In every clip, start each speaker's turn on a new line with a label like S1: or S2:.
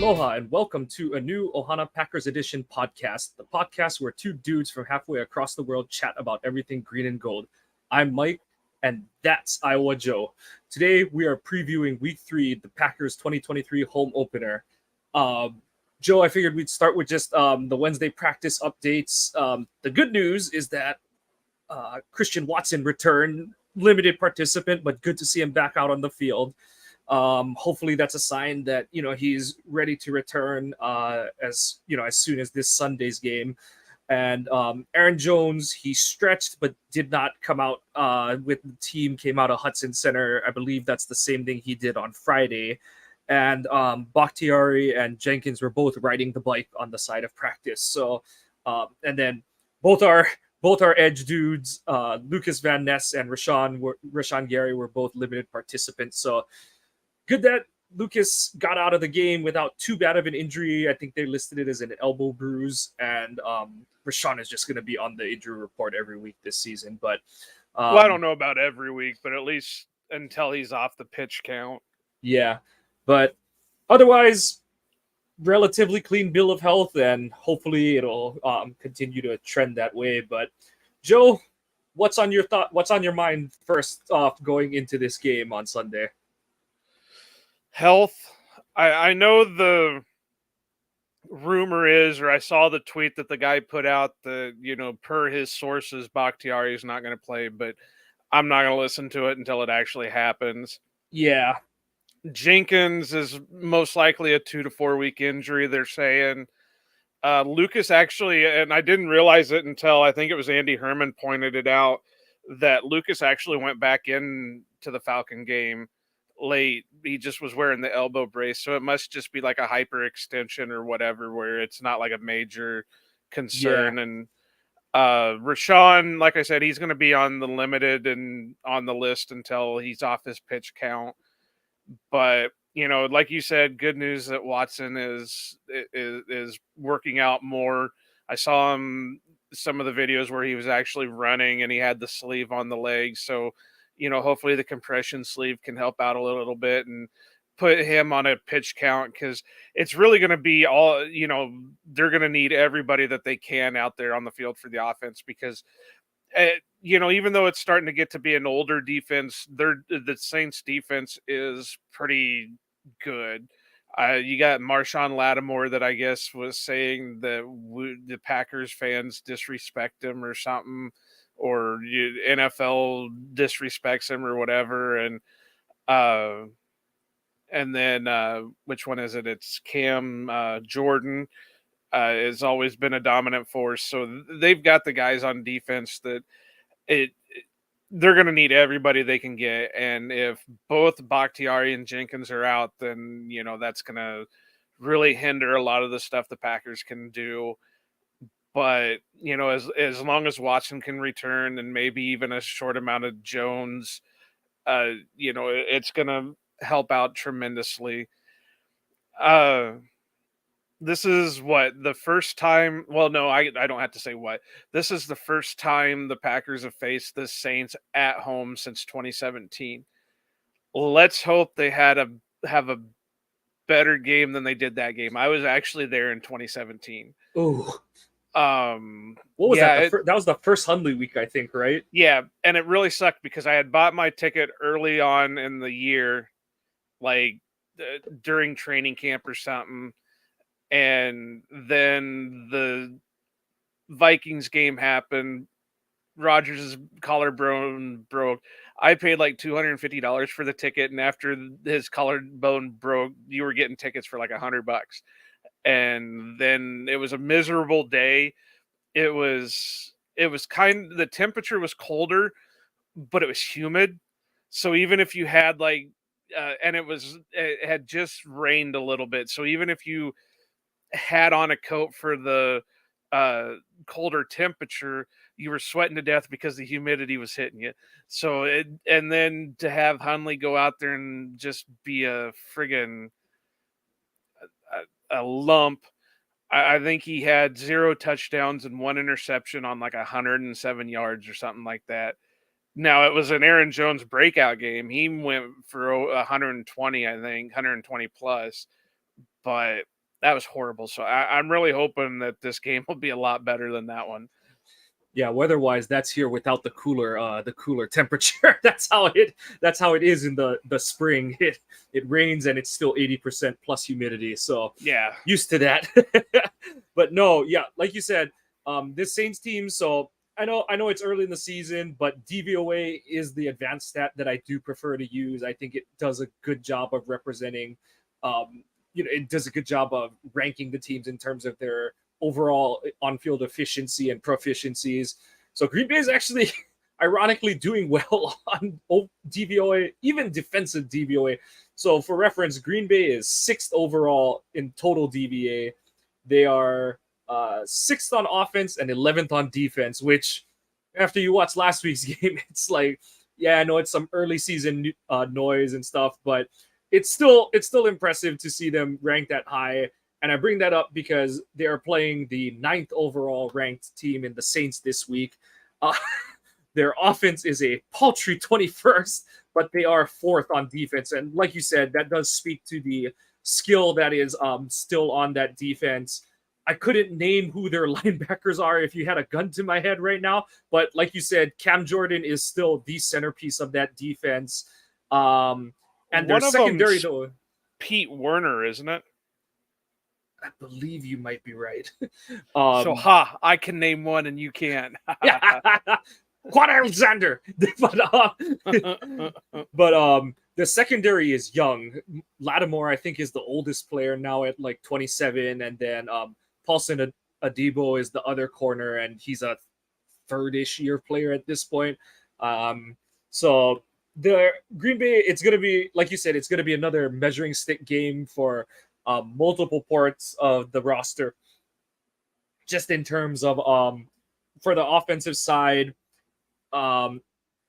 S1: Aloha and welcome to a new Ohana Packers Edition podcast, the podcast where two dudes from halfway across the world chat about everything green and gold. I'm Mike, and that's Iowa Joe. Today we are previewing Week 3, the Packers 2023 home opener. Joe, I figured we'd start with just the Wednesday practice updates. The good news is that Christian Watson returned, limited participant, but good to see him back out on the field. Hopefully that's a sign that he's ready to return as soon as this Sunday's game. And Aaron Jones, he stretched but did not come out with the team. Came out of Hudson Center. I believe that's the same thing he did on Friday. And Bakhtiari and Jenkins were both riding the bike on the side of practice. So and then both our edge dudes, Lucas Van Ness and Rashawn Gary, were both limited participants. So good that Lucas got out of the game without too bad of an injury. I think they listed it as an elbow bruise, and Rashawn is just going to be on the injury report every week this season. But
S2: well, I don't know about every week, but at least until he's off the pitch count.
S1: Yeah, but otherwise, relatively clean bill of health, and hopefully it'll continue to trend that way. But Joe, what's on your mind first off going into this game on Sunday?
S2: Health. I know the rumor is, or I saw the tweet that the guy put out that, per his sources, Bakhtiari is not going to play, but I'm not going to listen to it until it actually happens.
S1: Yeah.
S2: Jenkins is most likely a 2 to 4 week injury, they're saying. Lucas actually, and I didn't realize it until I think it was Andy Herman pointed it out, that Lucas actually went back in to the Falcon game late. He just was wearing the elbow brace, so it must just be like a hyperextension or whatever, where it's not like a major concern. Yeah. And Rashawn, like I said, he's going to be on the limited and on the list until he's off his pitch count. But like you said, good news that Watson is working out more. I saw him some of the videos where he was actually running and he had the sleeve on the leg, so hopefully the compression sleeve can help out a little bit and put him on a pitch count, because it's really going to be all, they're going to need everybody that they can out there on the field for the offense, because, even though it's starting to get to be an older defense, the Saints defense is pretty good. You got Marshawn Lattimore that I guess was saying that the Packers fans disrespect him or something, or NFL disrespects him or whatever. And then which one is it? It's Cam Jordan has always been a dominant force. So they've got the guys on defense that they're going to need everybody they can get. And if both Bakhtiari and Jenkins are out, then, that's going to really hinder a lot of the stuff the Packers can do. But, as long as Watson can return and maybe even a short amount of Jones, it's going to help out tremendously. This is the first time. Well, no, I don't have to say what. This is the first time the Packers have faced the Saints at home since 2017. Let's hope they have a better game than they did that game. I was actually there in 2017.
S1: Ooh. What was that? That was the first Hundley week, I think, right?
S2: Yeah, and it really sucked because I had bought my ticket early on in the year, like during training camp or something, and then the Vikings game happened. Rodgers' collarbone broke. I paid like $250 for the ticket, and after his collarbone broke, you were getting tickets for like $100. And then it was a miserable day. It was the temperature was colder, but it was humid. So even if you had and it had just rained a little bit. So even if you had on a coat for the colder temperature, you were sweating to death because the humidity was hitting you. So and then to have Hundley go out there and just be a friggin' a lump. I think he had 0 touchdowns and 1 interception on like 107 yards or something like that. Now, it was an Aaron Jones breakout game. He went for 120, I think, 120 plus. But That was horrible. So I'm really hoping that this game will be a lot better than that one.
S1: Yeah, weather-wise, that's here without the cooler temperature. That's how it is in the spring. It rains and it's still 80% plus humidity. So
S2: Yeah.
S1: used to that. But no, yeah, like you said, this Saints team. So I know it's early in the season, but DVOA is the advanced stat that I do prefer to use. I think it does a good job of representing. It does a good job of ranking the teams in terms of their overall on-field efficiency and proficiencies. So Green Bay is actually ironically doing well on DVOA, even defensive DVOA. So for reference, Green Bay is sixth overall in total DVA. They are sixth on offense and 11th on defense, which after you watch last week's game, it's like, yeah, I know it's some early season noise and stuff, but it's still impressive to see them ranked that high. And I bring that up because they are playing the ninth overall ranked team in the Saints this week. Uh, their offense is a paltry 21st, but they are fourth on defense. And like you said, that does speak to the skill that is still on that defense. I couldn't name who their linebackers are if you had a gun to my head right now, but like you said, Cam Jordan is still the centerpiece of that defense. And their
S2: One of
S1: secondary,
S2: them's
S1: though,
S2: Pete Werner, isn't it?
S1: I believe you might be right.
S2: So, I can name one and you can't.
S1: Quan Alexander. But the secondary is young. Lattimore, I think, is the oldest player now at like 27, and then Paulson Adebo is the other corner, and he's a third-ish year player at this point. So the Green Bay, it's gonna be like you said, it's gonna be another measuring stick game for multiple parts of the roster, just in terms of for the offensive side. Um,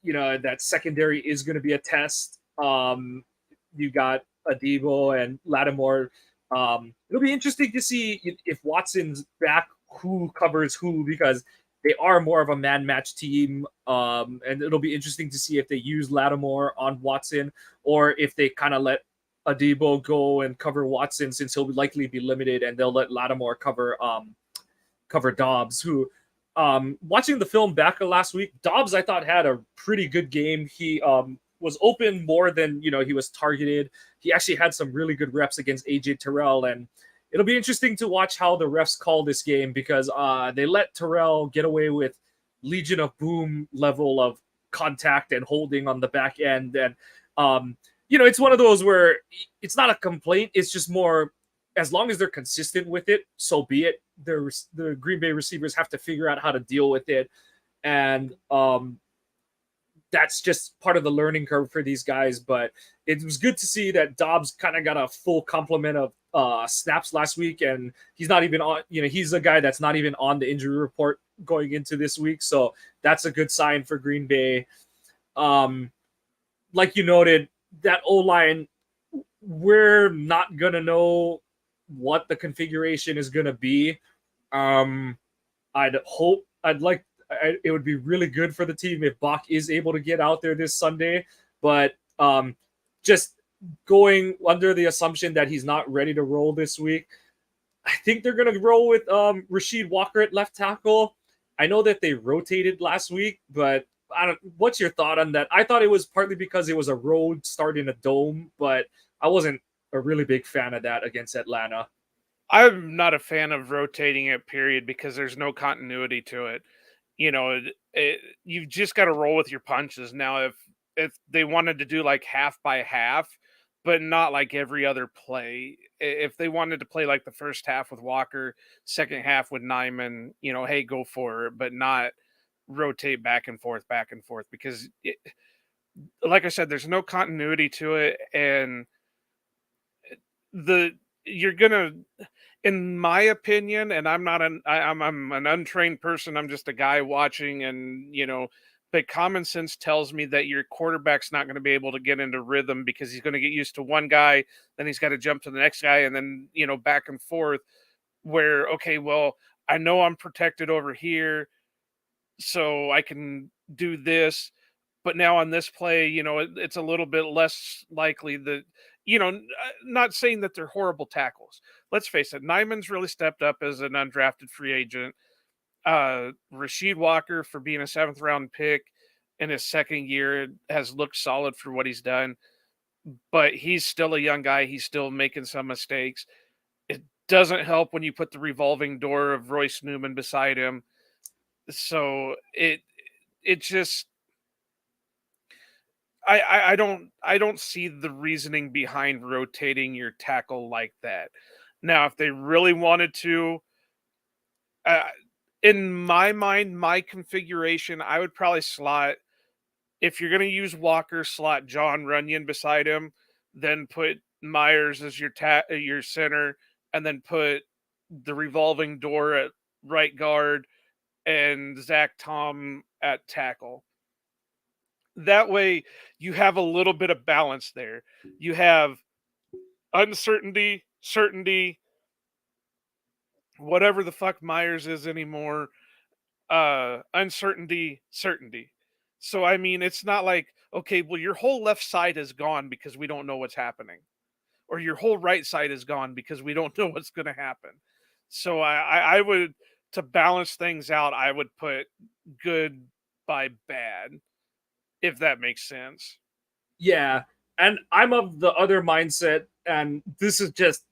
S1: that secondary is going to be a test. You got Adebo and Lattimore. It'll be interesting to see if Watson's back, who covers who, because they are more of a man match team. And it'll be interesting to see if they use Lattimore on Watson or if they kind of let Adebo go and cover Watson, since he'll likely be limited, and they'll let Lattimore cover Dobbs, who watching the film back last week, Dobbs I thought had a pretty good game. He was open more than he was targeted. He actually had some really good reps against AJ Terrell, and it'll be interesting to watch how the refs call this game, because they let Terrell get away with Legion of Boom level of contact and holding on the back end, and it's one of those where it's not a complaint. It's just more, as long as they're consistent with it, so be it. The Green Bay receivers have to figure out how to deal with it, and that's just part of the learning curve for these guys. But it was good to see that Dobbs kind of got a full complement of snaps last week, and he's not even on. He's a guy that's not even on the injury report going into this week, so that's a good sign for Green Bay. Like you noted, that O-line, we're not gonna know what the configuration is going to be. It would be really good for the team if Bach is able to get out there this Sunday, but just going under the assumption that he's not ready to roll this week, I think they're going to roll with Rasheed Walker at left tackle. I know that they rotated last week, but what's your thought on that? I thought it was partly because it was a road start in a dome, but I wasn't a really big fan of that against Atlanta.
S2: I'm not a fan of rotating it, period, because there's no continuity to it. You've just got to roll with your punches. Now, if they wanted to do like half by half, but not like every other play, if they wanted to play like the first half with Walker, second half with Nyman, hey, go for it, but not rotate back and forth, because like I said, there's no continuity to it, and you're gonna, in my opinion, and I'm an untrained person. I'm just a guy watching, and but common sense tells me that your quarterback's not going to be able to get into rhythm, because he's going to get used to one guy, then he's got to jump to the next guy, and then back and forth. Where, okay, well, I know I'm protected over here, so I can do this. But now on this play, it's a little bit less likely that not saying that they're horrible tackles. Let's face it, Nyman's really stepped up as an undrafted free agent. Rasheed Walker, for being a 7th-round pick in his second year, has looked solid for what he's done. But he's still a young guy. He's still making some mistakes. It doesn't help when you put the revolving door of Royce Newman beside him. So it just I don't see the reasoning behind rotating your tackle like that. Now, if they really wanted to, in my mind, my configuration, I would probably slot, if you're going to use Walker, slot John Runyon beside him, then put Myers as your center, and then put the revolving door at right guard and Zach Tom at tackle. That way, you have a little bit of balance there. You have uncertainty, certainty, whatever the fuck Myers is anymore, uncertainty, certainty. So, I mean, it's not like, okay, well, your whole left side is gone because we don't know what's happening, or your whole right side is gone because we don't know what's going to happen. So, I would, to balance things out, I would put good by bad, if that makes sense.
S1: Yeah, and I'm of the other mindset, and this is just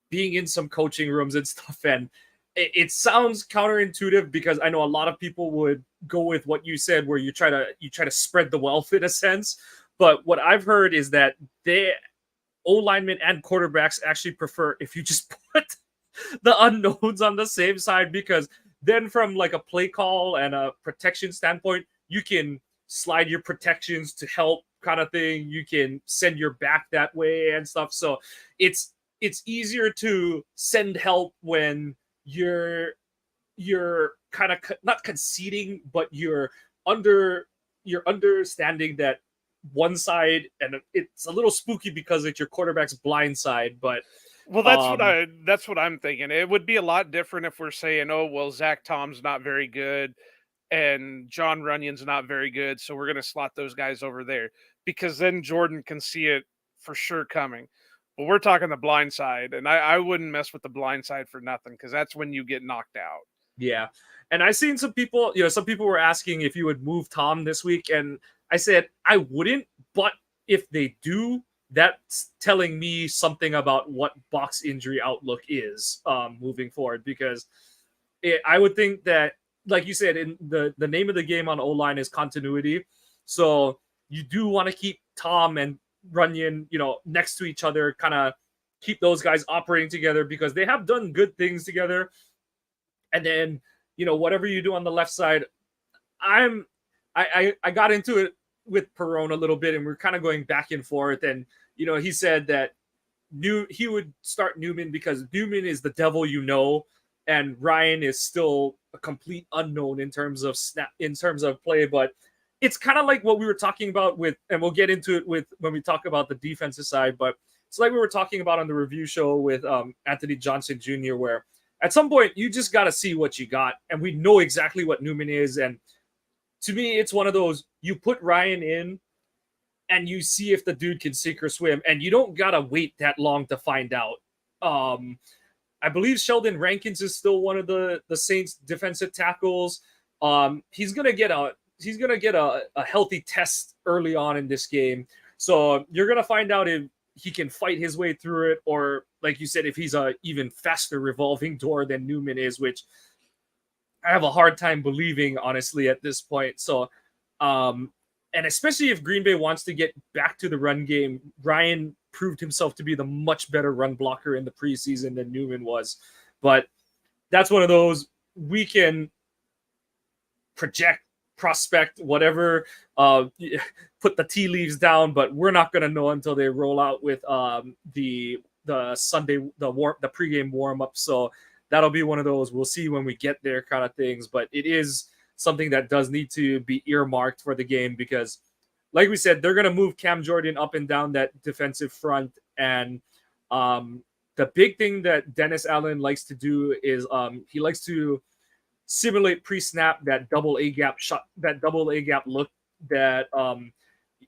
S1: being in some coaching rooms and stuff, and it sounds counterintuitive because I know a lot of people would go with what you said, where you try to spread the wealth in a sense. But what I've heard is that they O linemen and quarterbacks actually prefer if you just put the unknowns on the same side, because then from like a play call and a protection standpoint, you can slide your protections to help kind of thing. You can send your back that way and stuff. So it's easier to send help when you're kind of not conceding, but you're understanding that one side, and it's a little spooky because it's your quarterback's blind side. But
S2: well, that's what I'm thinking. It would be a lot different if we're saying, oh well, Zach Tom's not very good and John Runyon's not very good, so we're going to slot those guys over there, because then Jordan can see it for sure coming. But we're talking the blind side, and I wouldn't mess with the blind side for nothing, because that's when you get knocked out.
S1: Yeah. And I seen some people, some people were asking if you would move Tom this week, and I said I wouldn't, but if they do, that's telling me something about what box injury outlook is moving forward, because I would think that, like you said, in the name of the game on O-line is continuity. So you do want to keep Tom and Runyon, next to each other, kind of keep those guys operating together, because they have done good things together. And then, whatever you do on the left side, I got into it with Perone a little bit, and we're kind of going back and forth. And, he said that he would start Newman because Newman is the devil, and Ryan is still a complete unknown in terms of play. But it's kind of like what we were talking about with, and we'll get into it with when we talk about the defensive side, but it's like we were talking about on the review show with Anthony Johnson Jr., where at some point you just got to see what you got, and we know exactly what Newman is. And to me, it's one of those, you put Ryan in and you see if the dude can sink or swim, and you don't got to wait that long to find out. I believe Sheldon Rankins is still one of the Saints defensive tackles. He's gonna get a healthy test early on in this game, so you're gonna find out if he can fight his way through it, or like you said, if he's a even faster revolving door than Newman is, which I have a hard time believing, honestly, at this point. So, and especially if Green Bay wants to get back to the run game, Ryan proved himself to be the much better run blocker in the preseason than Newman was. But that's one of those, we can project, prospect, whatever, put the tea leaves down, but we're not going to know until they roll out with the Sunday, the pregame warm up. So that'll be one of those, we'll see when we get there kind of things. But it is something that does need to be earmarked for the game, because like we said, they're going to move Cam Jordan up and down that defensive front. And the big thing that Dennis Allen likes to do is he likes to simulate pre-snap that double A gap shot, that double A gap look that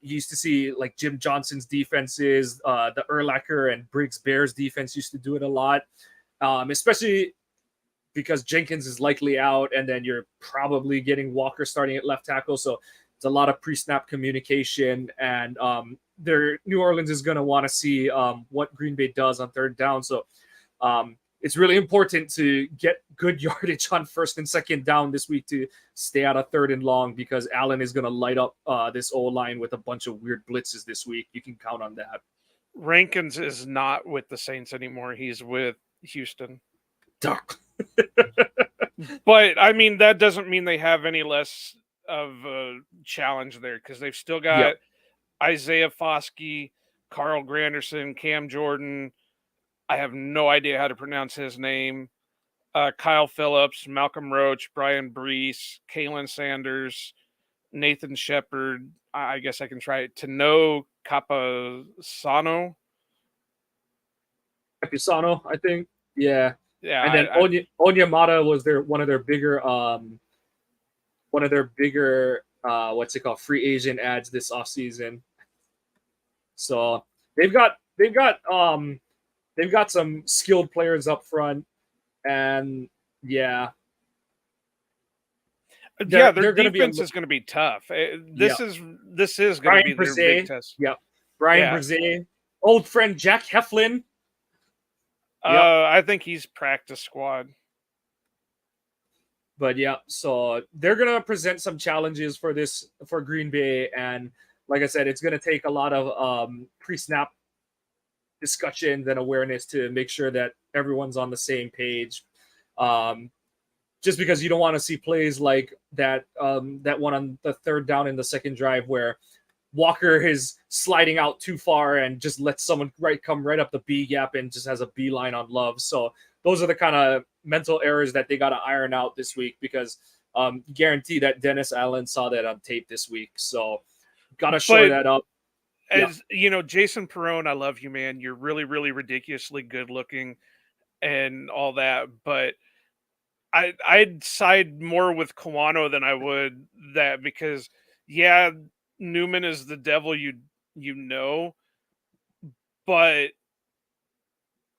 S1: you used to see like Jim Johnson's defenses, the Urlacher and Briggs Bears defense used to do it a lot, especially because Jenkins is likely out, and then you're probably getting Walker starting at left tackle. So it's a lot of pre-snap communication, and New Orleans is going to want to see what Green Bay does on third down. So it's really important to get good yardage on first and second down this week to stay out of third and long, because Allen is going to light up this O-line with a bunch of weird blitzes this week. You can count on that.
S2: Rankins is not with the Saints anymore. He's with Houston.
S1: Dark.
S2: But I mean, that doesn't mean they have any less of a challenge there, because they've still got Isaiah Foskey, Carl Granderson, Cam Jordan. I have no idea how to pronounce his name. Kyle Phillips, Malcolm Roach, Brian Brees, Kalen Sanders, Nathan Shepard. I guess I can try it. Tano Capasano.
S1: Capusano, I think. Yeah.
S2: Yeah.
S1: And then Onyemata was one of their bigger free agent ads this offseason. So they've got some skilled players up front, and their
S2: defense is going to be tough. This is going to be their big test.
S1: Yep. Brian Brzee, old friend Jack Heflin.
S2: I think he's practice squad.
S1: But so they're gonna present some challenges for Green Bay, and like I said, it's gonna take a lot of pre-snap discussions and awareness to make sure that everyone's on the same page. Just because you don't want to see plays like that one on the third down in the second drive where Walker is sliding out too far and just lets someone come right up the B gap and just has a beeline on Love. So those are the kind of mental errors that they got to iron out this week, because guarantee that Dennis Allen saw that on tape this week. So got to shore that up.
S2: As you know, Jason Perrone, I love you, man. You're really, really ridiculously good looking and all that. But I'd side more with Kawano than I would that, because Newman is the devil, you know, but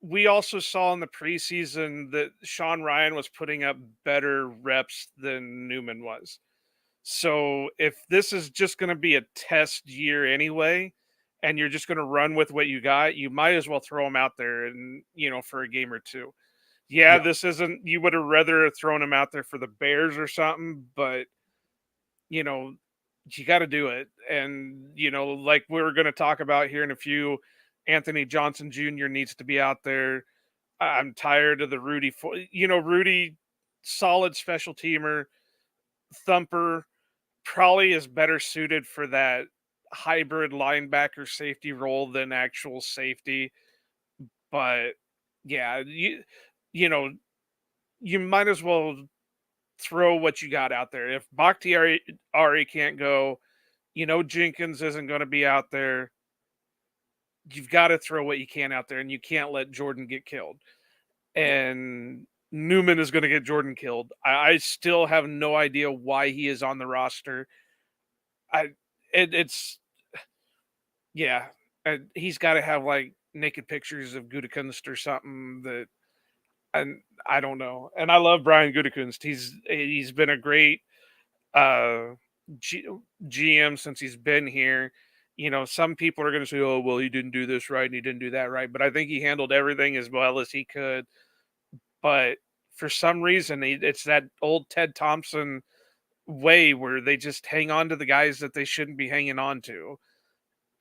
S2: we also saw in the preseason that Sean Ryan was putting up better reps than Newman was. So if this is just going to be a test year anyway, and you're just going to run with what you got, you might as well throw him out there and, for a game or two. This isn't, you would have rather thrown him out there for the Bears or something, but you got to do it. And, like we're going to talk about here in a few, Anthony Johnson Jr. needs to be out there. I'm tired of the Rudy. Rudy, solid special teamer, thumper, probably is better suited for that hybrid linebacker safety role than actual safety. But, you might as well throw what you got out there. If Bakhtiari can't go, Jenkins isn't going to be out there. You've got to throw what you can out there, and you can't let Jordan get killed. And Newman is going to get Jordan killed. I still have no idea why he is on the roster. He's got to have like naked pictures of Gutekunst or something that. And I don't know. And I love Brian Gutekunst. He's been a great GM since he's been here. Some people are going to say, "Oh, well, he didn't do this right and he didn't do that right." But I think he handled everything as well as he could. But for some reason, it's that old Ted Thompson way where they just hang on to the guys that they shouldn't be hanging on to.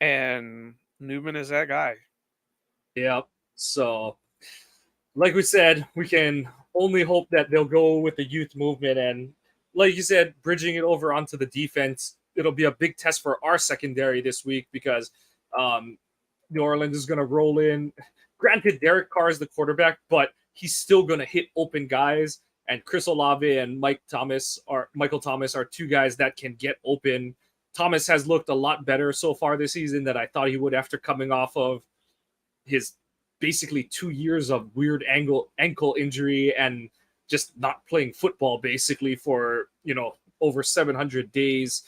S2: And Newman is that guy.
S1: Yeah. So, like we said, we can only hope that they'll go with the youth movement. And like you said, bridging it over onto the defense, it'll be a big test for our secondary this week, because New Orleans is going to roll in. Granted, Derek Carr is the quarterback, but he's still going to hit open guys. And Chris Olave and Michael Thomas are two guys that can get open. Thomas has looked a lot better so far this season than I thought he would after coming off of his basically 2 years of weird ankle injury and just not playing football basically for, over 700 days.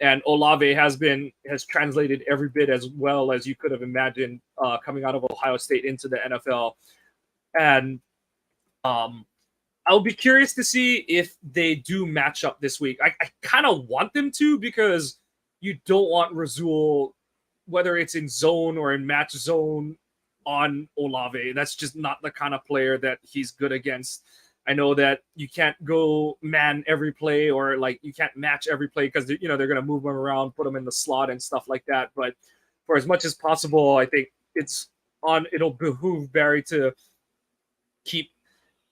S1: and Olave has translated every bit as well as you could have imagined coming out of Ohio State into the NFL. And um, I'll be curious to see if they do match up this week. I kind of want them to, because you don't want Razul, whether it's in zone or in match zone, on Olave. That's just not the kind of player that he's good against. I know that you can't go man every play, or like you can't match every play, because they're going to move him around, put him in the slot and stuff like that. But for as much as possible, I think it'll behoove Barry to keep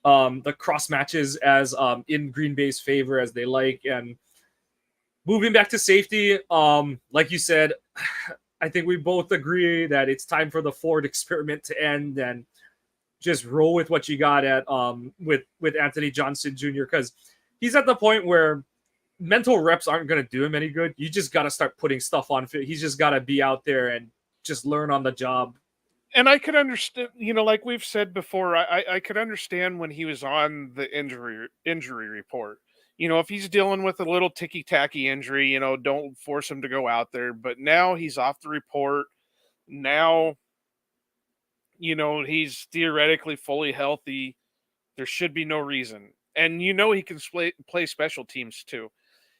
S1: the cross matches as in Green Bay's favor as they like. And moving back to safety, like you said, I think we both agree that it's time for the Ford experiment to end, and just roll with what you got at with Anthony Johnson Jr., because he's at the point where mental reps aren't going to do him any good. You just got to start putting stuff on. He's just got to be out there and just learn on the job.
S2: And I could understand, like we've said before, I could understand when he was on the injury report. If he's dealing with a little ticky tacky injury, don't force him to go out there. But now he's off the report. Now, he's theoretically fully healthy. There should be no reason. And he can play special teams too.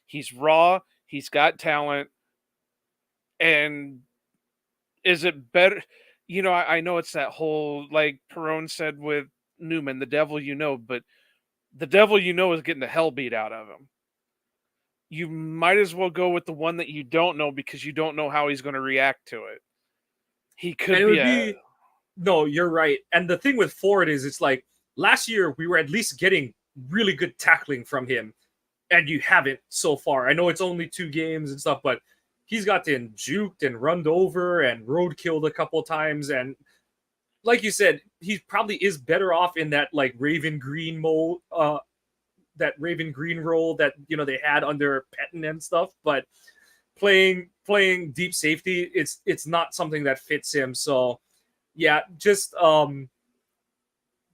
S2: He's raw. He's got talent. And is it better? I know it's that whole, like Perone said with Newman, the devil but the devil is getting the hell beat out of him. You might as well go with the one that you don't know, because you don't know how he's going to react to it. He could be
S1: No, you're right. And the thing with Ford is, it's like last year we were at least getting really good tackling from him, and you haven't so far. I know it's only 2 games and stuff, but he's gotten juked and run over and road killed a couple times. And like you said, he probably is better off in that like Raven Green mold, that Raven Green role that they had under Pettin and stuff. But playing deep safety, it's not something that fits him. So yeah, just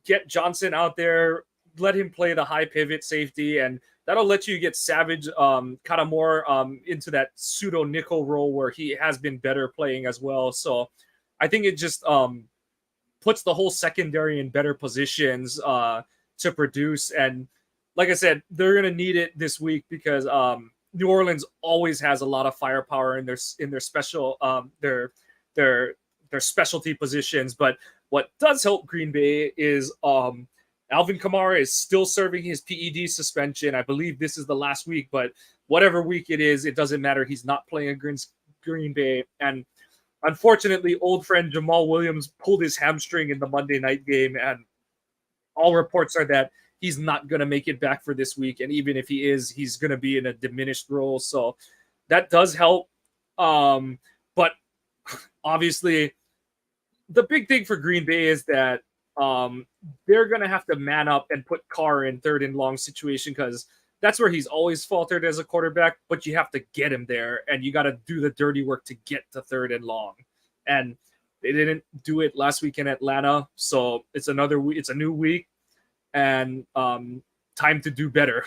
S1: get Johnson out there, let him play the high pivot safety, and that'll let you get Savage kind of more into that pseudo nickel role where he has been better playing as well. So I think it just puts the whole secondary in better positions to produce. And like I said, they're going to need it this week, because New Orleans always has a lot of firepower in their special their specialty positions. But what does help Green Bay is Alvin Kamara is still serving his PED suspension. I believe this is the last week, but whatever week it is, it doesn't matter. He's not playing against Green Bay. And unfortunately, old friend Jamal Williams pulled his hamstring in the Monday night game, and all reports are that he's not going to make it back for this week. And even if he is, he's going to be in a diminished role. So that does help. But obviously, the big thing for Green Bay is that they're going to have to man up and put Carr in third and long situation, because that's where he's always faltered as a quarterback. But you have to get him there, and you got to do the dirty work to get to third and long. And they didn't do it last week in Atlanta. So it's a new week, and time to do better.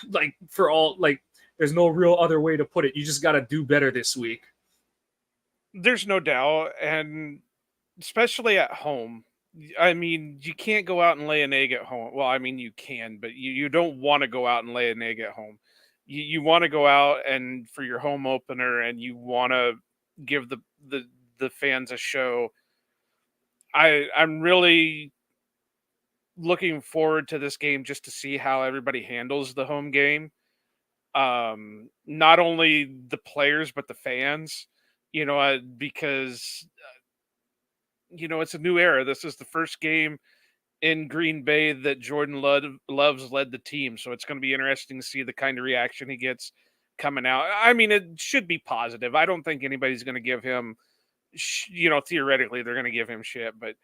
S1: There's no real other way to put it. You just got to do better this week.
S2: There's no doubt. And especially at home. I mean, you can't go out and lay an egg at home. Well, I mean, you can, but you don't want to go out and lay an egg at home. You want to go out and for your home opener, and you want to give the fans a show. I'm really looking forward to this game just to see how everybody handles the home game. Not only the players, but the fans, because it's a new era. This is the first game in Green Bay that Jordan Love's led the team. So it's going to be interesting to see the kind of reaction he gets coming out. I mean, it should be positive. I don't think anybody's going to give him, theoretically they're going to give him shit, but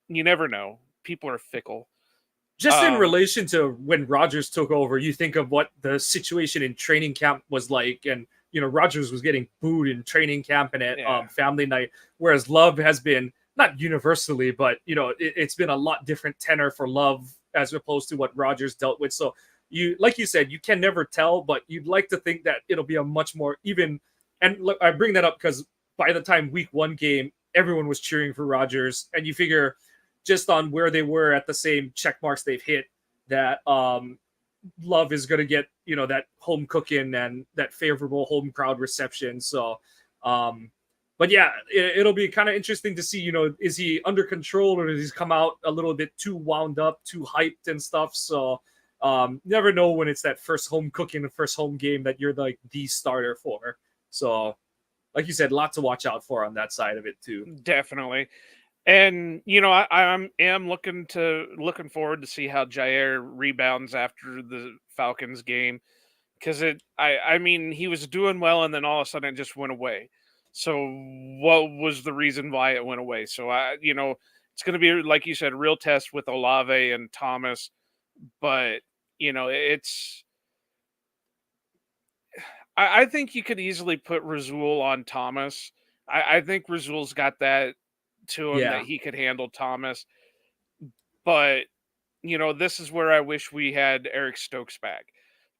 S2: you never know. People are fickle.
S1: Just in relation to when Rodgers took over, you think of what the situation in training camp was like, and Rodgers was getting booed in training camp and at family night, whereas Love has been, not universally, but it's been a lot different tenor for Love as opposed to what Rodgers dealt with. So you, like you said, you can never tell, but you'd like to think that it'll be a much more even. And look, I bring that up because by the time week one game, everyone was cheering for Rodgers, and you figure just on where they were at the same check marks they've hit that Love is going to get that home cooking and that favorable home crowd reception. So, but yeah, it'll be kind of interesting to see. Is he under control or does he come out a little bit too wound up, too hyped and stuff? So, never know when it's that first home cooking, the first home game that you're like the starter for. So, like you said, lot to watch out for on that side of it too.
S2: Definitely. And I am looking forward to see how Jair rebounds after the Falcons game, because I mean, he was doing well and then all of a sudden it just went away. So what was the reason why it went away? So it's going to be, like you said, a real test with Olave and Thomas, but it's I think you could easily put Razul on Thomas. I think Razul's got that to him that
S1: Yeah,
S2: he could handle Thomas. But, this is where I wish we had Eric Stokes back,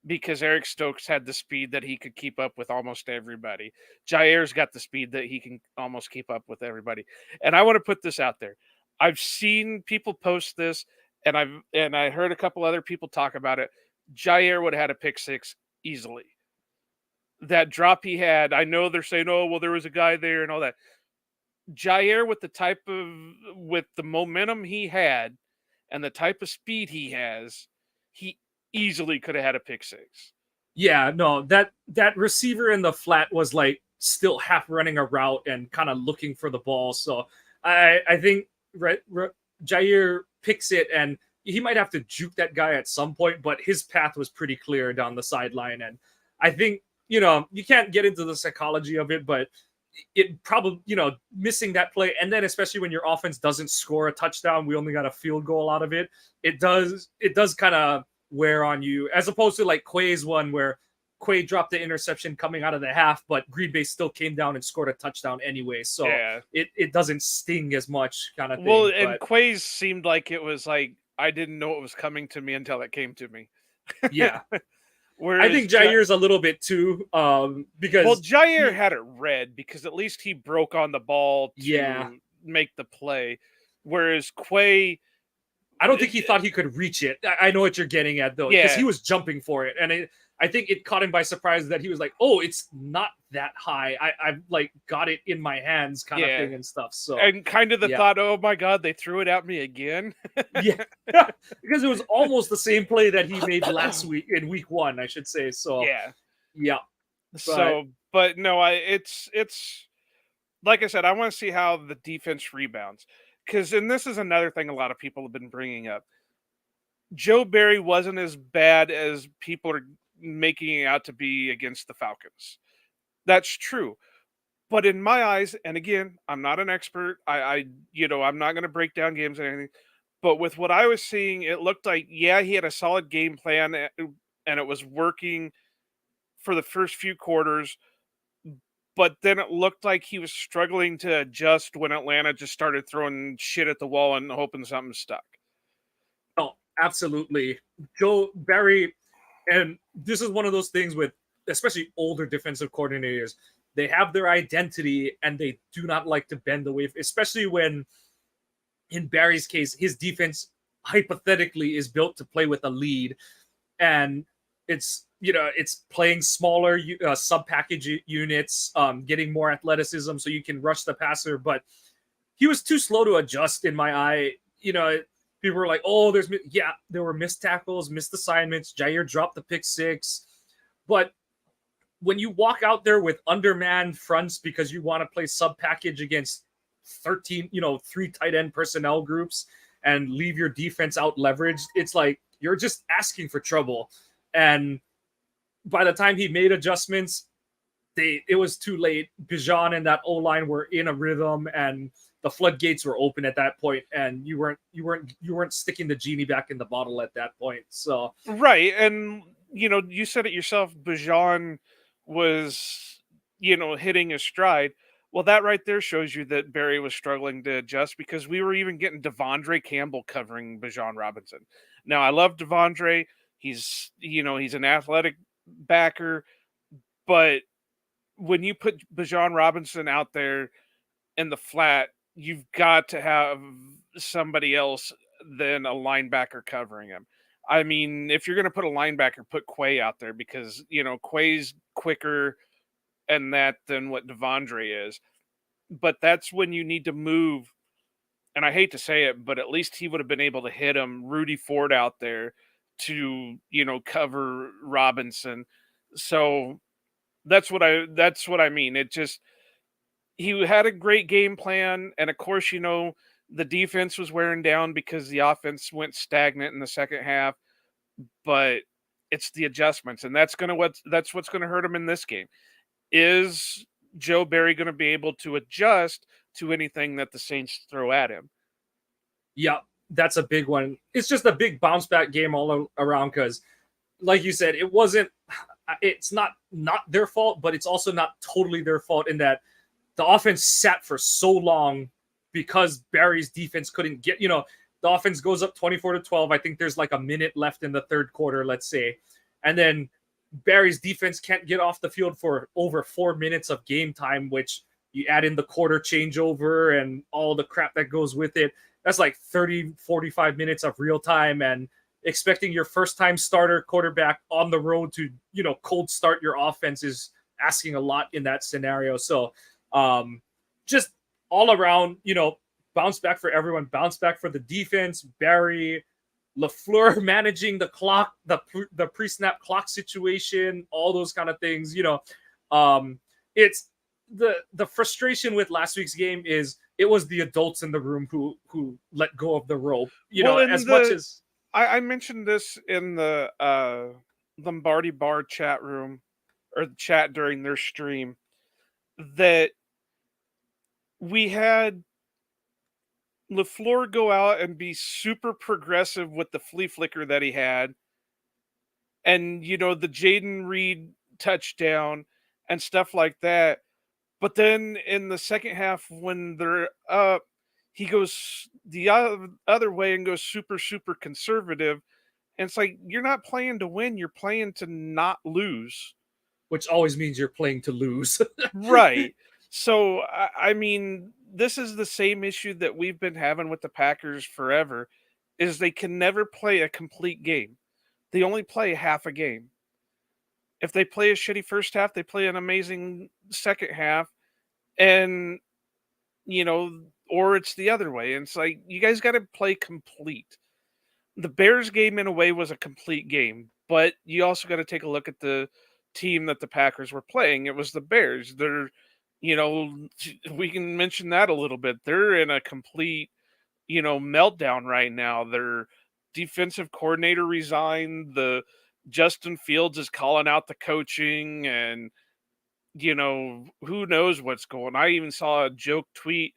S2: because Eric Stokes had the speed that he could keep up with almost everybody. Jair's got the speed that he can almost keep up with everybody. And I want to put this out there. I've seen people post this, and I heard a couple other people talk about it. Jair would have had a pick six easily. That drop he had, I know they're saying, oh, well, there was a guy there and all that. Jair, with the momentum he had and the type of speed he has, he easily could have had a pick six.
S1: yeah, no, that receiver in the flat was like still half running a route and kind of looking for the ball. So I think Jair picks it, and he might have to juke that guy at some point, but his path was pretty clear down the sideline. And I think you can't get into the psychology of it, but it probably missing that play, and then especially when your offense doesn't score a touchdown, we only got a field goal out of it. It does kind of wear on you, as opposed to like Quay's one where Quay dropped the interception coming out of the half, but Green Bay still came down and scored a touchdown anyway. So
S2: Yeah.
S1: it doesn't sting as much kind of
S2: Well,
S1: thing.
S2: and
S1: But
S2: Quay's seemed like it was like, I didn't know it was coming to me until it came to me.
S1: yeah, I
S2: Whereas
S1: think Jair's a little bit too,
S2: well,
S1: because
S2: Jair had it read, because at least he broke on the ball
S1: yeah,
S2: to make the play. Whereas Quay,
S1: I don't think he thought he could reach it. I know what you're getting at though, because he
S2: yeah,
S1: was jumping for it, and I think it caught him by surprise that he was like, "Oh, it's not that high. I've like got it in my hands," kind of
S2: yeah.
S1: thing and stuff. So
S2: And kind of the
S1: yeah,
S2: thought, oh my God, they threw it at me again.
S1: yeah, because it was almost the same play that he made last week in week one, I should say. So
S2: Yeah.
S1: yeah, but
S2: So, but no, it's like I said, I want to see how the defense rebounds. Because, and this is another thing a lot of people have been bringing up. Joe Barry wasn't as bad as people are making it out to be against the Falcons. That's true. But in my eyes, and again, I'm not an expert. I'm not going to break down games or anything. But with what I was seeing, it looked like, yeah, he had a solid game plan, and it was working for the first few quarters. But then it looked like he was struggling to adjust when Atlanta just started throwing shit at the wall and hoping something stuck.
S1: no, absolutely, Joe Barry, and this is one of those things with especially older defensive coordinators. They have their identity and they do not like to bend away, especially when in Barry's case, his defense hypothetically is built to play with a lead, and it's playing smaller sub package units, getting more athleticism so you can rush the passer. But he was too slow to adjust in my eye. People were like, "Oh, there were missed tackles, missed assignments. Jair dropped the pick six," but when you walk out there with undermanned fronts because you want to play sub package against 13, three tight end personnel groups and leave your defense out leveraged, it's like you're just asking for trouble. And by the time he made adjustments, it was too late. Bijan and that O line were in a rhythm, and the floodgates were open at that point, and you weren't sticking the genie back in the bottle at that point. So
S2: Right. And, you said it yourself, Bijan was, hitting his stride. Well, that right there shows you that Barry was struggling to adjust, because we were even getting Devondre Campbell covering Bijan Robinson. Now, I love Devondre. He's an athletic backer, but when you put Bijan Robinson out there in the flat, you've got to have somebody else than a linebacker covering him. I mean, if you're going to put a linebacker, put Quay out there because, Quay's quicker and that than what Devondre is. But that's when you need to move. And I hate to say it, but at least he would have been able to hit him, Rudy Ford out there to, cover Robinson. So that's what I mean. It just he had a great game plan, and of course, the defense was wearing down because the offense went stagnant in the second half. But it's the adjustments, and that's what's gonna hurt him in this game. Is Joe Barry gonna be able to adjust to anything that the Saints throw at him?
S1: Yeah, that's a big one. It's just a big bounce back game all around because, like you said, it wasn't. It's not their fault, but it's also not totally their fault in that the offense sat for so long because Barry's defense couldn't get. The offense goes up 24-12. I think there's like a minute left in the third quarter, let's say, and then Barry's defense can't get off the field for over 4 minutes of game time, which you add in the quarter changeover and all the crap that goes with it. That's like 30, 45 minutes of real time, and expecting your first time starter quarterback on the road to, cold start your offense is asking a lot in that scenario. So just all around, bounce back for everyone, bounce back for the defense, Barry, LaFleur managing the clock, the pre-snap clock situation, all those kind of things. It's the frustration with last week's game is it was the adults in the room who let go of the rope. Much as
S2: I mentioned this in the Lombardi Bar chat room or the chat during their stream that we had LaFleur go out and be super progressive with the flea flicker that he had, and the Jaden Reed touchdown and stuff like that. But then in the second half, when they're up, he goes the other way and goes super, super conservative. And it's like, you're not playing to win, you're playing to not lose.
S1: Which always means you're playing to lose.
S2: Right. So, I mean, this is the same issue that we've been having with the Packers forever, is they can never play a complete game. They only play half a game. If they play a shitty first half, they play an amazing second half. And, or it's the other way. And it's like, you guys got to play complete. The Bears game, in a way, was a complete game. But you also got to take a look at the team that the Packers were playing. It was the Bears. They're, we can mention that a little bit. They're in a complete, meltdown right now. Their defensive coordinator resigned. The Justin Fields is calling out the coaching, and who knows what's going. I even saw a joke tweet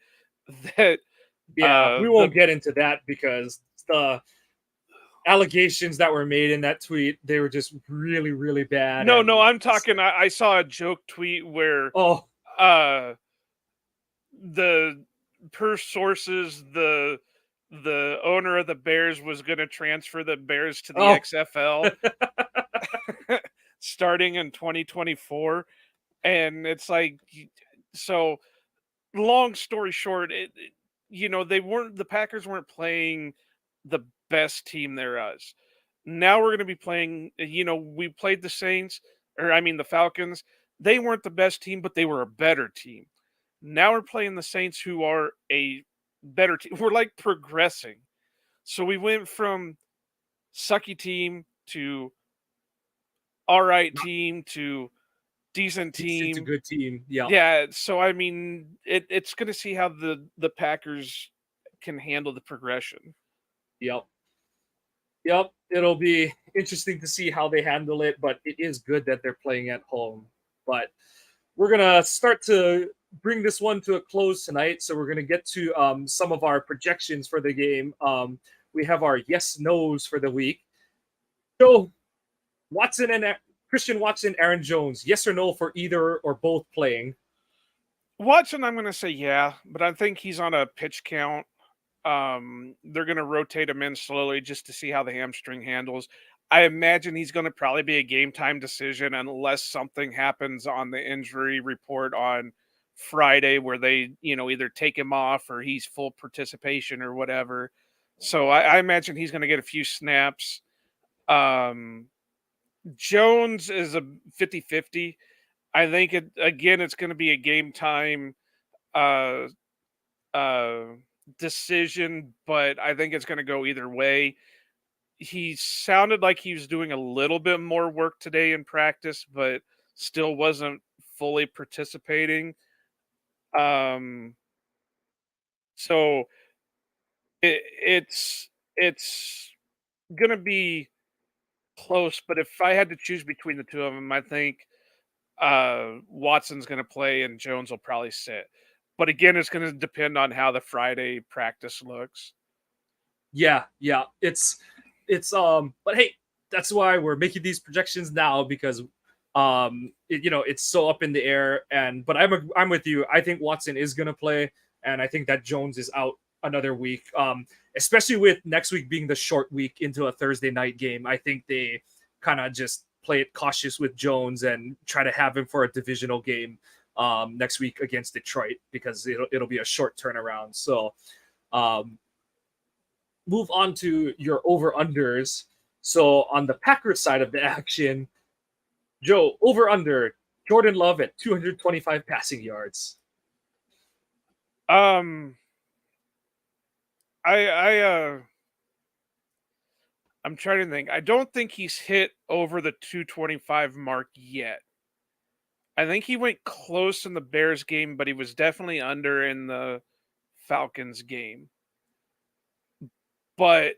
S2: that
S1: we won't get into that because the allegations that were made in that tweet, they were just really, really bad.
S2: No, I'm talking. I saw a joke tweet where the per sources the owner of the Bears was going to transfer the Bears to the XFL starting in 2024, and it's like, so long story short, the Packers weren't playing the best team there is. Now we're going to be playing, we played the Saints, the Falcons. They weren't the best team, but they were a better team. Now we're playing the Saints, who are a better team. We're like progressing. So we went from sucky team to all right team to decent team.
S1: It's a good team. Yeah.
S2: Yeah. So, it's going to see how the Packers can handle the progression.
S1: Yep. It'll be interesting to see how they handle it, but it is good that they're playing at home. But we're going to start to bring this one to a close tonight. So we're going to get to some of our projections for the game. We have our yes, no's for the week. So Christian Watson, Aaron Jones, yes or no for either or both playing?
S2: Watson, I'm going to say yeah, but I think he's on a pitch count. They're going to rotate him in slowly just to see how the hamstring handles. I imagine he's going to probably be a game time decision unless something happens on the injury report on Friday where they, either take him off or he's full participation or whatever. So I imagine he's going to get a few snaps. Um, Jones is a 50-50. I think it's going to be a game time uh, uh, decision, but I think it's going to go either way. He sounded like he was doing a little bit more work today in practice, but still wasn't fully participating. Um, so it's gonna be close. But if I had to choose between the two of them, I think Watson's gonna play and Jones will probably sit. But again, it's gonna depend on how the Friday practice looks.
S1: Yeah, but hey, that's why we're making these projections now, because it's so up in the air. But I'm with you. I think Watson is going to play, and I think that Jones is out another week. Especially with next week being the short week into a Thursday night game. I think they kind of just play it cautious with Jones and try to have him for a divisional game next week against Detroit, because it'll be a short turnaround. So um, move on to your over unders. So on the Packers side of the action, Joe, over under Jordan Love at 225 passing yards.
S2: Um, I'm trying to think. I don't think he's hit over the 225 mark yet. I think he went close in the Bears game, but he was definitely under in the Falcons game. But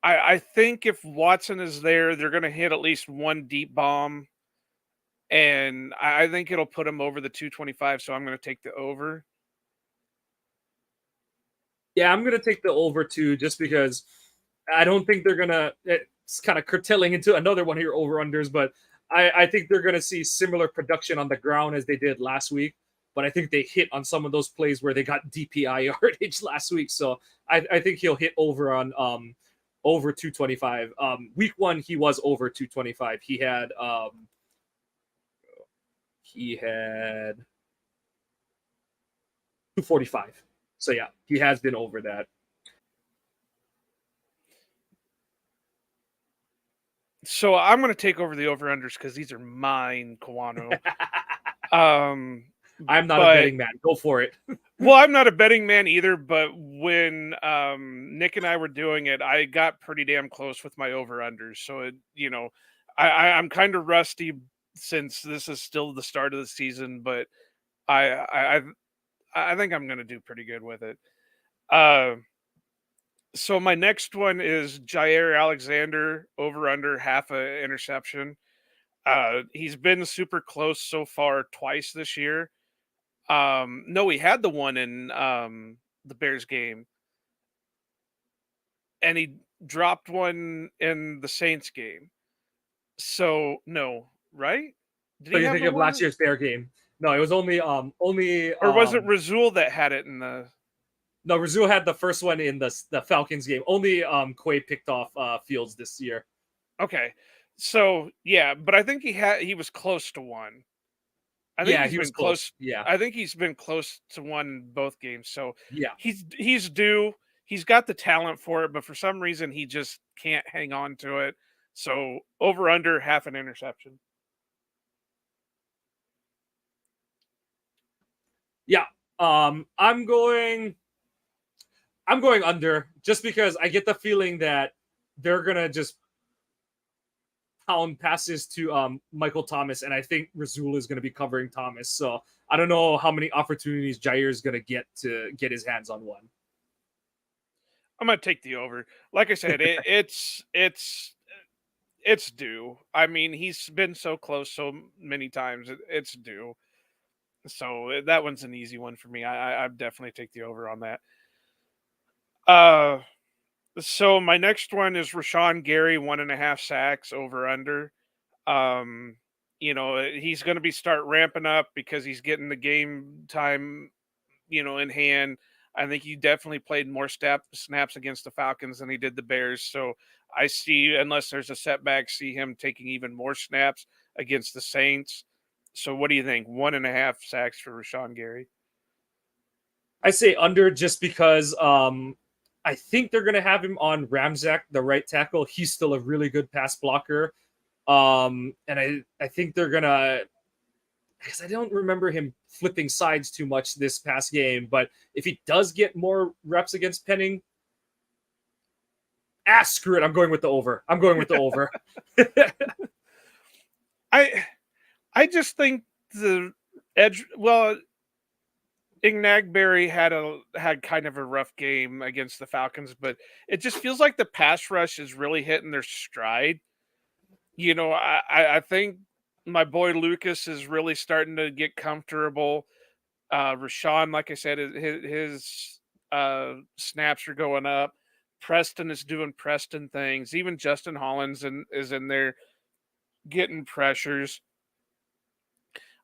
S2: I think if Watson is there, they're going to hit at least one deep bomb. And I think it'll put him over the 225. So I'm going to take the over.
S1: Yeah, I'm gonna take the over too, just because I don't think they're gonna. It's kind of curtailing into another one of your over unders, but I think they're gonna see similar production on the ground as they did last week. But I think they hit on some of those plays where they got DPI yardage last week, so I think he'll hit over on over 225. Week one he was over 225. He had 245. So yeah, he has been over that.
S2: So I'm going to take over the over unders because these are mine, Kawano. Um,
S1: I'm not a
S2: but
S1: betting man. Go for it.
S2: well, I'm not a betting man either, but when Nick and I were doing it, I got pretty damn close with my over unders. So I'm kind of rusty since this is still the start of the season, but I I I, I think I'm gonna do pretty good with it. Uh, so my next one is Jair Alexander over under half a interception. He's been super close so far twice this year. No, he had the one in the Bears game, and he dropped one in the Saints game. So no, right? Did
S1: So
S2: he
S1: you
S2: have
S1: think
S2: the
S1: of last
S2: one,
S1: year's Bear game? No, it was only
S2: or was it Razul that had it in the?
S1: no, Rizul had the first one in the Falcons game. Only Quay picked off Fields this year.
S2: Okay, so yeah, but I think he was close to one. I think
S1: Yeah,
S2: he's
S1: he was
S2: been
S1: close.
S2: close.
S1: Yeah.
S2: I think he's been close to one in both games. So
S1: Yeah.
S2: he's due. He's got the talent for it, but for some reason he just can't hang on to it. So over under half an interception.
S1: Yeah. I'm going under, just because I get the feeling that they're gonna just pound passes to Michael Thomas, and I think Razul is gonna be covering Thomas. So I don't know how many opportunities Jair is gonna get to get his hands on one.
S2: I'm gonna take the over. Like I said, it's due. I mean, he's been so close so many times. It's due. So that one's an easy one for me. I definitely take the over on that. Uh, so my next one is Rashawn Gary 1.5 sacks over under. Um, he's going to be start ramping up because he's getting the game time, in hand. I think he definitely played more snaps against the Falcons than he did the Bears. So I see, unless there's a setback, see him taking even more snaps against the Saints. So what do you think? 1.5 sacks for Rashawn Gary?
S1: I say under just because I think they're gonna have him on Ramzak, the right tackle. He's still a really good pass blocker. And I think they're gonna, because I don't remember him flipping sides too much this past game, but if he does get more reps against Penning, screw it. I'm going with the over. I'm going with the over.
S2: I just think the edge. Well, Ignagberry had kind of a rough game against the Falcons, but it just feels like the pass rush is really hitting their stride. I think my boy Lucas is really starting to get comfortable. Rashawn, like I said, his snaps are going up. Preston is doing Preston things. Even Justin Hollins is in there getting pressures.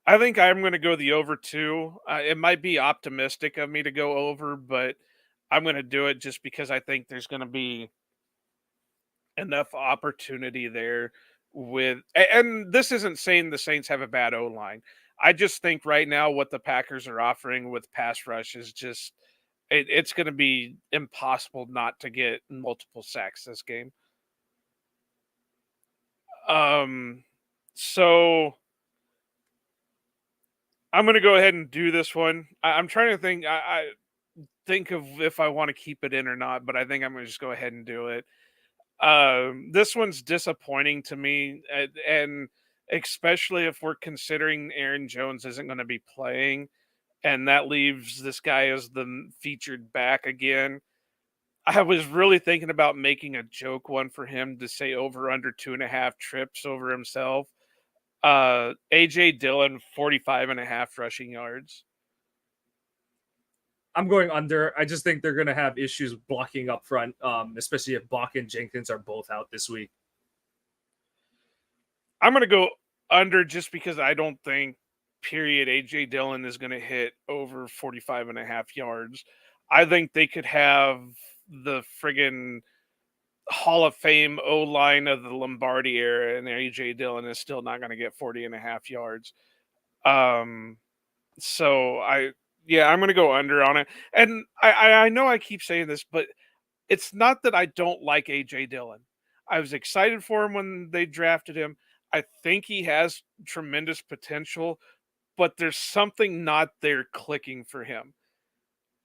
S2: I think I'm going to go the over too. It might be optimistic of me to go over, but I'm going to do it just because I think there's going to be enough opportunity there and this isn't saying the Saints have a bad O line. I just think right now what the Packers are offering with pass rush is just it's going to be impossible not to get multiple sacks this game. So I'm going to go ahead and do this one. I'm trying to think. I think of if I want to keep it in or not, but I think I'm going to just go ahead and do it. This one's disappointing to me, and especially if we're considering Aaron Jones isn't going to be playing, and that leaves this guy as the featured back again. I was really thinking about making a joke one for him to say over under 2.5 trips over himself. AJ Dillon, 45.5 rushing yards.
S1: I'm going under. I just think they're going to have issues blocking up front, especially if Bach and Jenkins are both out this week.
S2: I'm going to go under just because I don't think, period, AJ Dillon is going to hit over 45.5 yards. I think they could have the friggin' Hall of Fame O line of the Lombardi era, and AJ Dillon is still not going to get 40.5 yards. So I'm going to go under on it. And I know I keep saying this, but it's not that I don't like AJ Dillon. I was excited for him when they drafted him. I think he has tremendous potential, but there's something not there clicking for him.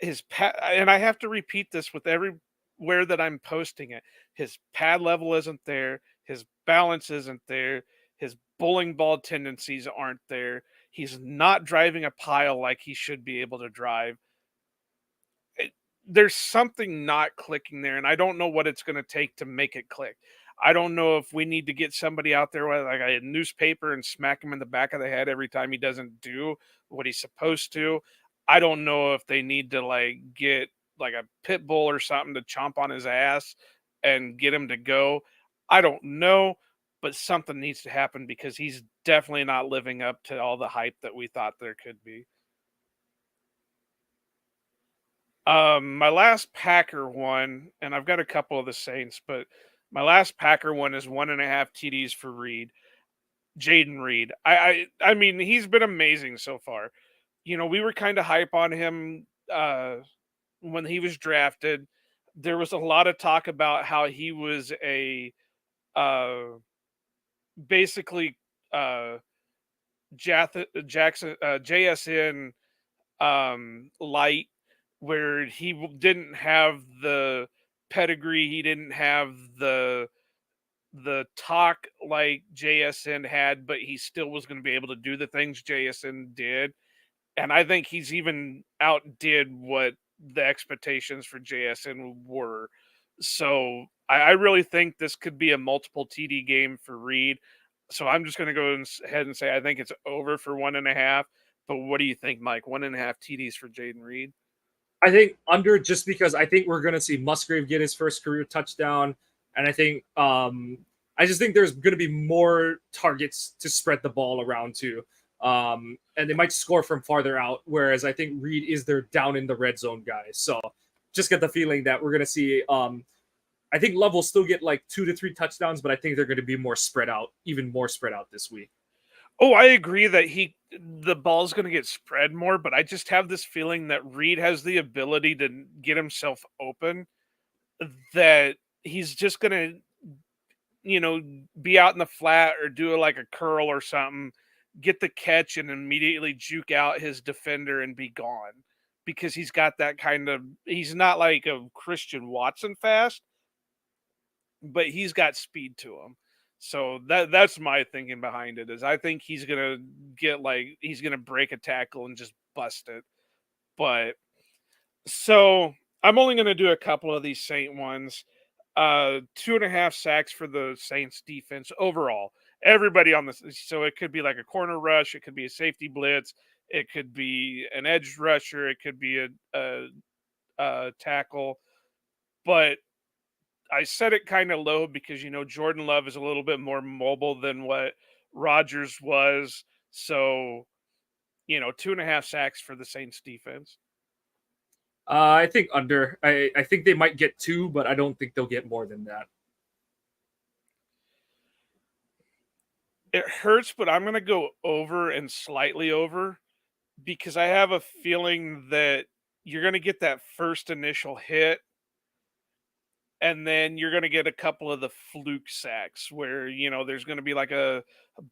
S2: And I have to repeat this with everywhere that I'm posting it. His pad level isn't there. His balance isn't there. His bowling ball tendencies aren't there. He's not driving a pile like he should be able to drive. There's something not clicking there, and I don't know what it's going to take to make it click. I don't know if we need to get somebody out there with like a newspaper and smack him in the back of the head every time he doesn't do what he's supposed to. I don't know if they need to like get like a pit bull or something to chomp on his ass and get him to go. I don't know, but something needs to happen because he's definitely not living up to all the hype that we thought there could be. My last Packer one, and I've got a couple of the Saints, but my last Packer one is 1.5 TDs for Reed, Jaden Reed. I mean, he's been amazing so far. We were kind of hype on him when he was drafted. There was a lot of talk about how he was a basically Jackson JSN light, where he didn't have the pedigree, he didn't have the talk like JSN had, but he still was going to be able to do the things JSN did. And I think he's even outdid what the expectations for JSN were. So I really think this could be a multiple TD game for Reed. So I'm just going to go ahead and say I think it's over for 1.5. But what do you think, Mike? 1.5 TDs for Jaden Reed?
S1: I think under just because I think we're going to see Musgrave get his first career touchdown. And I think I just think there's going to be more targets to spread the ball around to. And they might score from farther out. Whereas I think Reed is their down in the red zone guy. So just get the feeling that we're gonna see. I think Love will still get like 2 to 3 touchdowns, but I think they're going to be more spread out, even more spread out this week.
S2: Oh, I agree that the ball's going to get spread more, but I just have this feeling that Reed has the ability to get himself open, that he's just going to, be out in the flat or do like a curl or something, get the catch and immediately juke out his defender and be gone, because he's got that kind of, he's not like a Christian Watson fast, but he's got speed to him. So that's my thinking behind it, is I think he's gonna he's gonna break a tackle and just bust it. But so I'm only gonna do a couple of these Saint ones. 2.5 sacks for the Saints defense overall. Everybody on this, so it could be like a corner rush, it could be a safety blitz, it could be an edge rusher, it could be a tackle. But I set it kind of low because Jordan Love is a little bit more mobile than what Rodgers was. So 2.5 sacks for the Saints defense.
S1: I think under. I think they might get 2, but I don't think they'll get more than that.
S2: It hurts, but I'm going to go over and slightly over, because I have a feeling that you're going to get that first initial hit, and then you're going to get a couple of the fluke sacks where there's going to be like a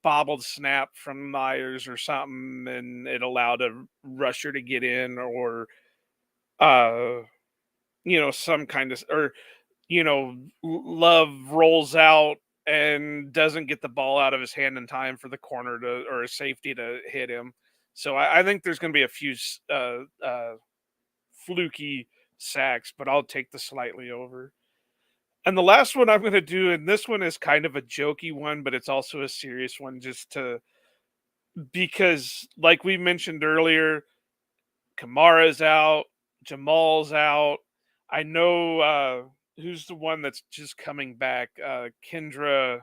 S2: bobbled snap from Myers or something, and it allowed a rusher to get in, or some kind of, or Love rolls out and doesn't get the ball out of his hand in time for the corner to, or a safety to hit him. So I think there's going to be a few fluky sacks, but I'll take the slightly over. And the last one I'm going to do, and this one is kind of a jokey one, but it's also a serious one, because like we mentioned earlier, Kamara's out, Jamal's out. I know who's the one that's just coming back, Kondre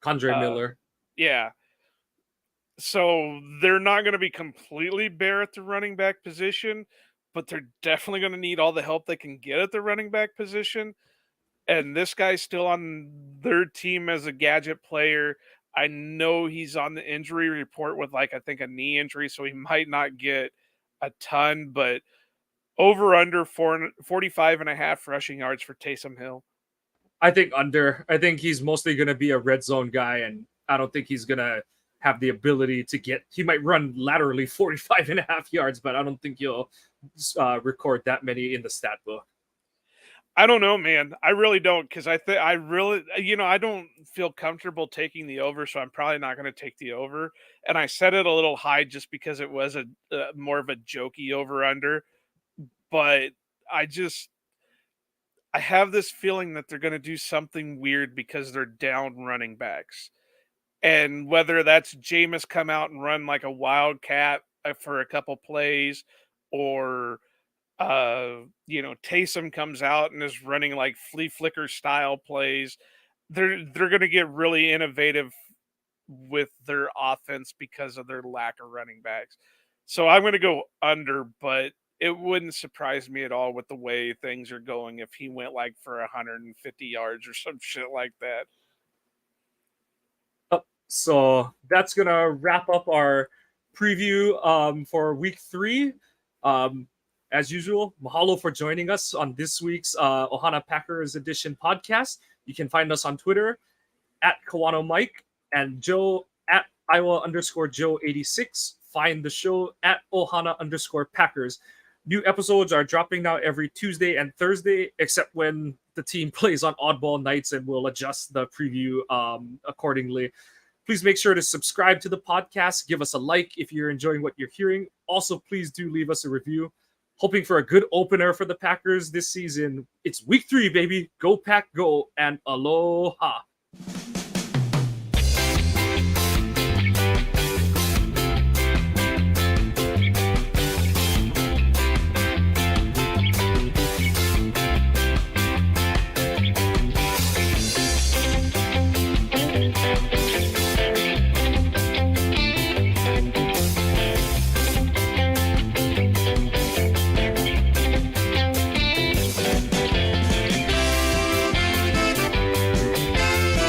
S1: Miller.
S2: Yeah. So they're not going to be completely bare at the running back position, but they're definitely going to need all the help they can get at the running back position. And this guy's still on their team as a gadget player. I know he's on the injury report with I think a knee injury, so he might not get a ton, but over under 45.5 rushing yards for Taysom Hill.
S1: I think under. I think he's mostly going to be a red zone guy, and I don't think he's going to have the ability to get. He might run laterally 45.5 yards, but I don't think he'll record that many in the stat book.
S2: I don't know, man. I really don't, because I don't feel comfortable taking the over, so I'm probably not going to take the over. And I set it a little high just because it was a more of a jokey over under. But I have this feeling that they're going to do something weird because they're down running backs. And whether that's Jameis come out and run like a wildcat for a couple plays, or Taysom comes out and is running like flea flicker style plays, they're going to get really innovative with their offense because of their lack of running backs. So I'm going to go under, but it wouldn't surprise me at all with the way things are going if he went like for 150 yards or some shit like that.
S1: So that's going to wrap up our preview for week 3. As usual, mahalo for joining us on this week's Ohana Packers Edition podcast. You can find us on Twitter at Kawano Mike and Joe at Iowa_Joe86. Find the show at Ohana_Packers. New episodes are dropping now every Tuesday and Thursday, except when the team plays on oddball nights, and we'll adjust the preview accordingly. Please make sure to subscribe to the podcast. Give us a like if you're enjoying what you're hearing. Also, please do leave us a review. Hoping for a good opener for the Packers this season. It's week 3, baby. Go Pack, go, and aloha.